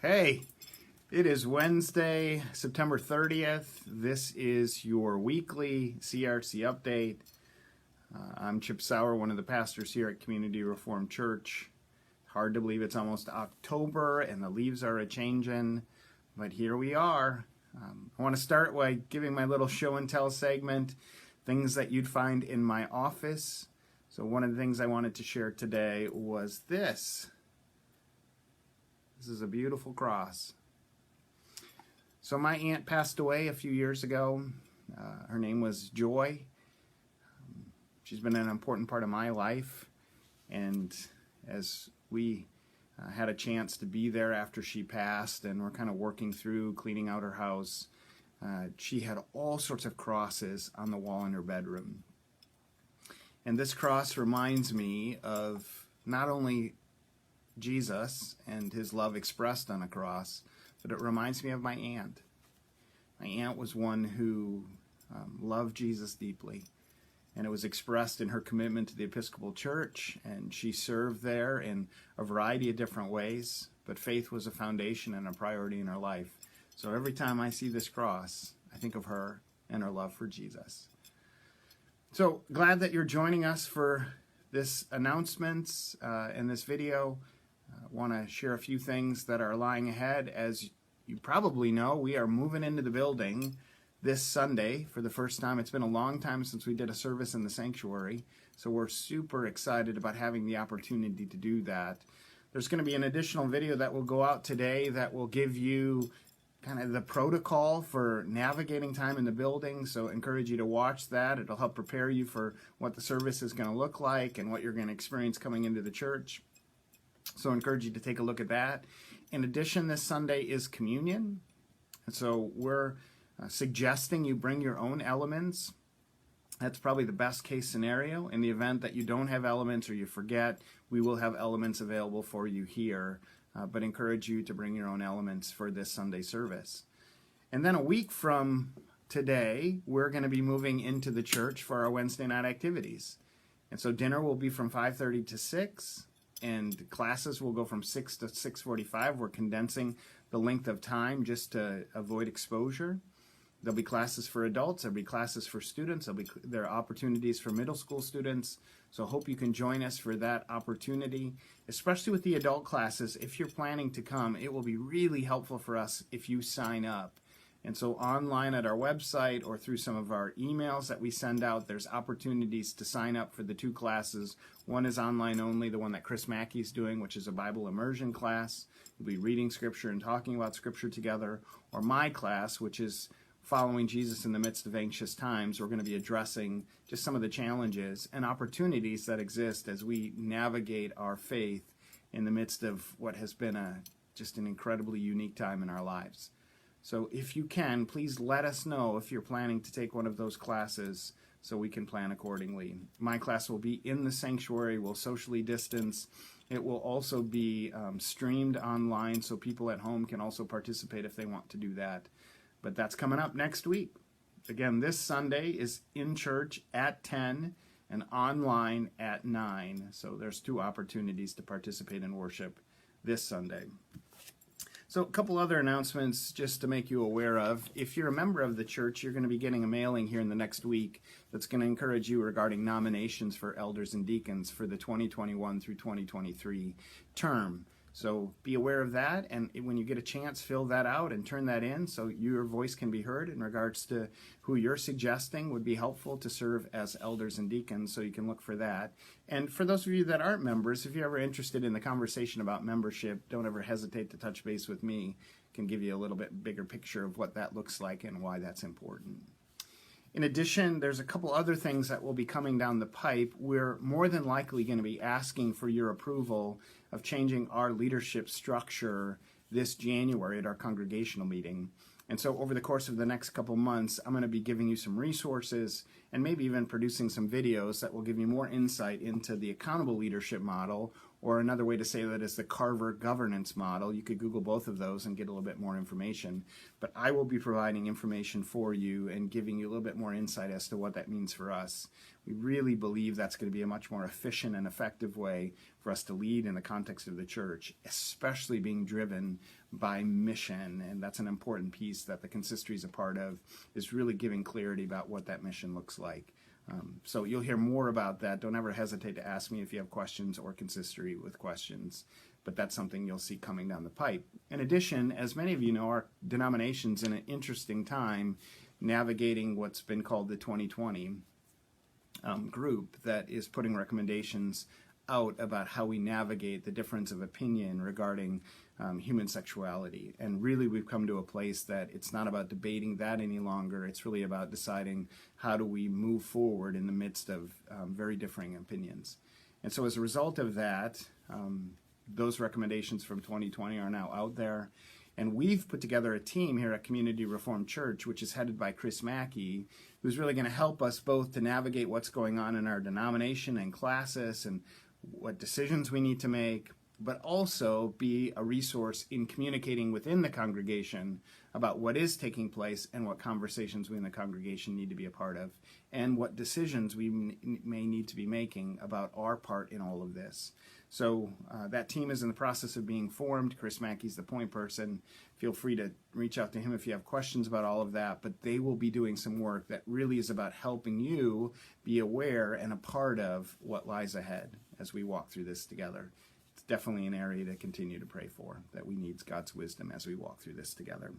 Hey, it is Wednesday, September 30th. This is your weekly CRC update. I'm Chip Sauer, one of the pastors here at Community Reformed Church. Hard to believe it's almost October and the leaves are a-changin', but here we are. I want to start by giving my little show and tell segment, things that you'd find in my office. So one of the things I wanted to share today was this. This is a beautiful cross. So my aunt passed away a few years ago. Her name was Joy. She's been an important part of my life. And as we had a chance to be there after she passed, and we're kind of working through cleaning out her house, she had all sorts of crosses on the wall in her bedroom. And this cross reminds me of not only Jesus and his love expressed on a cross, but it reminds me of my aunt. My aunt was one who loved Jesus deeply, and it was expressed in her commitment to the Episcopal Church, and she served there in a variety of different ways, but faith was a foundation and a priority in her life. So every time I see this cross, I think of her and her love for Jesus. So glad that you're joining us for this announcements and this video. I want to share a few things that are lying ahead. As you probably know, we are moving into the building this Sunday for the first time. It's been a long time since we did a service in the sanctuary, so we're super excited about having the opportunity to do that. There's going to be an additional video that will go out today that will give you kind of the protocol for navigating time in the building, so I encourage you to watch that. It'll help prepare you for what the service is going to look like and what you're going to experience coming into the church. So I encourage you to take a look at that. In addition, this Sunday is communion. And so we're suggesting you bring your own elements. That's probably the best case scenario. In the event that you don't have elements or you forget, we will have elements available for you here. But encourage you to bring your own elements for this Sunday service. And then a week from today, we're going to be moving into the church for our Wednesday night activities. And so dinner will be from 5:30 to 6. And classes will go from 6 to 6:45. We're condensing the length of time just to avoid exposure. There'll be classes for adults. There'll be classes for students. There are opportunities for middle school students. So I hope you can join us for that opportunity, especially with the adult classes. If you're planning to come, it will be really helpful for us if you sign up. And so online at our website or through some of our emails that we send out, there's opportunities to sign up for the two classes. One is online only, the one that Chris Mackey's doing, which is a Bible immersion class. We'll be reading Scripture and talking about Scripture together. Or my class, which is Following Jesus in the Midst of Anxious Times. We're going to be addressing just some of the challenges and opportunities that exist as we navigate our faith in the midst of what has been just an incredibly unique time in our lives. So if you can, please let us know if you're planning to take one of those classes so we can plan accordingly. My class will be in the sanctuary. We'll socially distance. It will also be streamed online so people at home can also participate if they want to do that. But that's coming up next week. Again, this Sunday is in church at 10 and online at 9. So there's two opportunities to participate in worship this Sunday. So a couple other announcements just to make you aware of. If you're a member of the church, you're going to be getting a mailing here in the next week that's going to encourage you regarding nominations for elders and deacons for the 2021 through 2023 term. So be aware of that, and when you get a chance, fill that out and turn that in so your voice can be heard in regards to who you're suggesting would be helpful to serve as elders and deacons, so you can look for that. And for those of you that aren't members, if you're ever interested in the conversation about membership, don't ever hesitate to touch base with me. I can give you a little bit bigger picture of what that looks like and why that's important. In addition, there's a couple other things that will be coming down the pipe. We're more than likely going to be asking for your approval of changing our leadership structure this January at our congregational meeting. And so over the course of the next couple months, I'm going to be giving you some resources and maybe even producing some videos that will give you more insight into the accountable leadership model, or another way to say that is the Carver governance model. You could Google both of those and get a little bit more information. But I will be providing information for you and giving you a little bit more insight as to what that means for us. We really believe that's going to be a much more efficient and effective way for us to lead in the context of the church, especially being driven by mission. And that's an important piece that the consistory is a part of, is really giving clarity about what that mission looks like. So you'll hear more about that. Don't ever hesitate to ask me if you have questions or consistory with questions. But that's something you'll see coming down the pipe. In addition, as many of you know, our denomination's in an interesting time navigating what's been called the 2020 group that is putting recommendations out about how we navigate the difference of opinion regarding human sexuality. And really we've come to a place that it's not about debating that any longer. It's really about deciding how do we move forward in the midst of very differing opinions. And so as a result of that, those recommendations from 2020 are now out there. And we've put together a team here at Community Reformed Church, which is headed by Chris Mackey, who's really going to help us both to navigate what's going on in our denomination and classis and what decisions we need to make, but also be a resource in communicating within the congregation about what is taking place and what conversations we in the congregation need to be a part of, and what decisions we may need to be making about our part in all of this. So that team is in the process of being formed. Chris Mackey's the point person. Feel free to reach out to him if you have questions about all of that, but they will be doing some work that really is about helping you be aware and a part of what lies ahead as we walk through this together. It's definitely an area to continue to pray for, that we need God's wisdom as we walk through this together.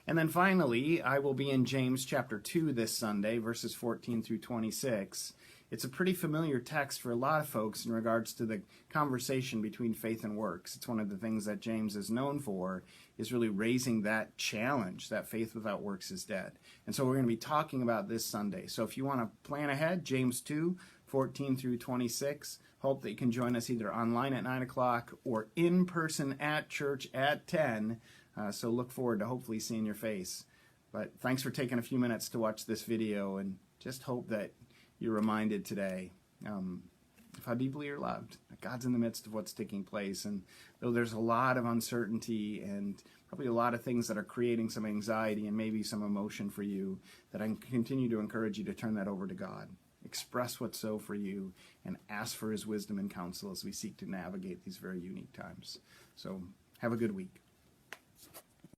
And then finally, I will be in James chapter 2 this Sunday, verses 14 through 26. It's a pretty familiar text for a lot of folks in regards to the conversation between faith and works. It's one of the things that James is known for, is really raising that challenge that faith without works is dead. And so we're going to be talking about this Sunday. So if you want to plan ahead, James 2, 14 through 26, hope that you can join us either online at 9 o'clock or in person at church at 10. So look forward to hopefully seeing your face. But thanks for taking a few minutes to watch this video, and just hope that you're reminded today of how deeply you're loved. God's in the midst of what's taking place, and though there's a lot of uncertainty and probably a lot of things that are creating some anxiety and maybe some emotion for you, that I continue to encourage you to turn that over to God. Express what's so for you and ask for his wisdom and counsel as we seek to navigate these very unique times. So have a good week.